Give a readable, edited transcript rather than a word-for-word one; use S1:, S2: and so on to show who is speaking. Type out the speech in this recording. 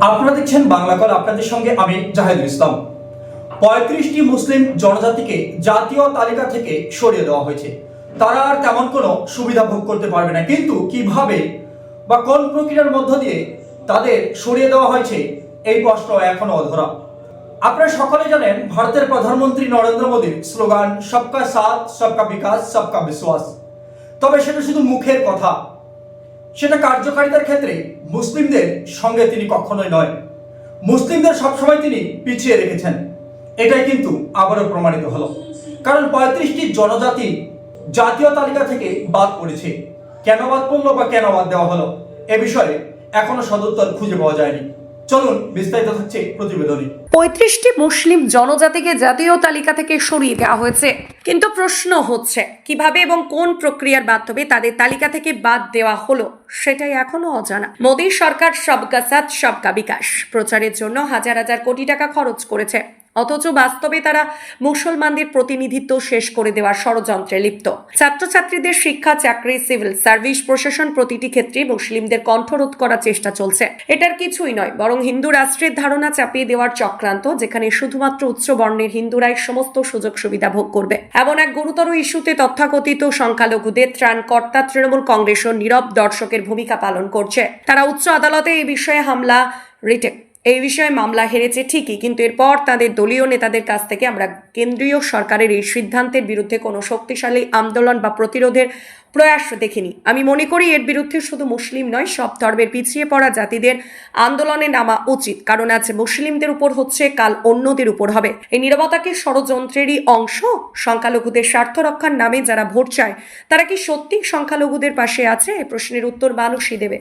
S1: আপনারা দেখছেন বাংলা কল, আপনাদের সঙ্গে আমি জাহিদুল ইসলাম। 35টি মুসলিম জনজাতিকে জাতীয় তালিকা থেকে সরিয়ে দেওয়া হয়েছে। তারা আর তেমন কোনো সুবিধা ভোগ করতে পারবে না, কিন্তু কিভাবে বা কোন প্রক্রিয়ার মধ্য দিয়ে তাদের সরিয়ে দেওয়া হয়েছে এই প্রশ্ন এখনো অধরা। আপনারা সকলে জানেন ভারতের প্রধানমন্ত্রী নরেন্দ্র মোদীর স্লোগান সবকা সাথ সবকা বিকাশ সবকা বিশ্বাস। তবে সেটা শুধু মুখের কথা, সেটা কার্যকারিতার ক্ষেত্রে মুসলিমদের সঙ্গে তিনি কখনোই নয়। মুসলিমদের সবসময় তিনি পিছিয়ে রেখেছেন। এটাই কিন্তু আবারও প্রমাণিত হলো, কারণ 35টি জনজাতি জাতীয় তালিকা থেকে বাদ পড়েছে। কেন বাদ পড়লো বা কেন বাদ দেওয়া হলো, এ বিষয়ে এখনো সদুত্তর খুঁজে পাওয়া যায়নি। চলুন বিস্তারিত থাকছে প্রতিবেদনে।
S2: 35টি মুসলিম জনজাতিকে জাতীয় তালিকা থেকে সরিয়ে দেওয়া হয়েছে, কিন্তু প্রশ্ন হচ্ছে কিভাবে এবং কোন প্রক্রিয়ার মাধ্যমে তাদের তালিকা থেকে বাদ দেওয়া হলো সেটাই এখনো অজানা। মোদী সরকার সবকা সাথ সবকা বিকাশ প্রচারের জন্য হাজার হাজার কোটি টাকা খরচ করেছে, অথচ বাস্তবে তারা মুসলমানদের প্রতিনিধিত্ব শেষ করে দেওয়ার ষড়যন্ত্রে লিপ্ত। ছাত্রছাত্রীদের শিক্ষা, চাকরি, সিভিল সার্ভিস, প্রশাসন প্রতিটি ক্ষেত্রে মুসলিমদের কণ্ঠরোধ করার চেষ্টা চলছে। এটার কিছুই নয়, বরং হিন্দু রাষ্ট্রের ধারণা চাপিয়ে দেওয়ার চক্রান্ত, যেখানে শুধুমাত্র উচ্চ বর্ণের হিন্দুরাই সমস্ত সুযোগ সুবিধা ভোগ করবে। এমন এক গুরুতর ইস্যুতে তথাকথিত সংখ্যালঘুদের ত্রাণকর্তা তৃণমূল কংগ্রেসও নীরব দর্শকের ভূমিকা পালন করছে। তারা উচ্চ আদালতে এই বিষয়ে এই বিষয়ে মামলা হেরেছে ঠিকই, কিন্তু এরপর তাদের দলীয় নেতাদের কাছ থেকে আমরা কেন্দ্রীয় সরকারের এই সিদ্ধান্তের বিরুদ্ধে কোনো শক্তিশালী আন্দোলন বা প্রতিরোধের প্রয়াস দেখিনি। আমি মনে করি এর বিরুদ্ধে শুধু মুসলিম নয়, সব ধর্মের পিছিয়ে পড়া জাতিদের আন্দোলনে নামা উচিত, কারণ আজ মুসলিমদের উপর হচ্ছে, কাল অন্যদের উপর হবে। এই নীরবতাকে ষড়যন্ত্রেরই অংশ। সংখ্যালঘুদের স্বার্থ রক্ষার নামে যারা ভোট চায়, তারা কি সত্যি সংখ্যালঘুদের পাশে আছে? এই প্রশ্নের উত্তর মানুষই দেবে।